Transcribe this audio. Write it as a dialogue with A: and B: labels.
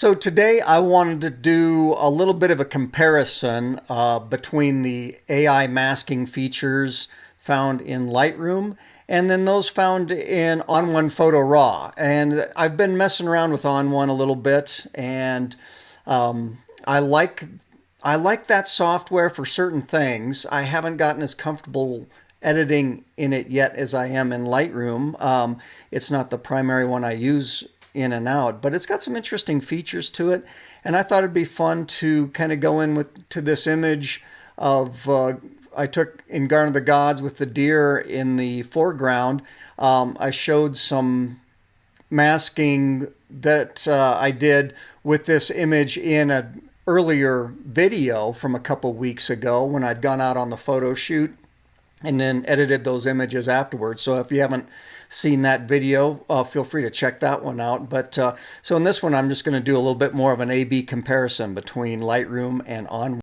A: So today I wanted to do a little bit of a comparison between the AI masking features found in Lightroom and then those found in On1 Photo Raw. And I've been messing around with On1 a little bit, and um, I like I like that software for certain things. I haven't gotten as comfortable editing in it yet as I am in Lightroom. It's not the primary one I use in and out, but it's got some interesting features to it. And I thought it'd be fun to kind of go in with to this image of I took in Garden of the Gods with the deer in the foreground. I showed some masking that I did with this image in an earlier video from a couple weeks ago when I'd gone out on the photo shoot and then edited those images afterwards. So if you haven't seen that video, feel free to check that one out. But so in this one, I'm just going to do a little bit more of an A/B comparison between Lightroom and On1.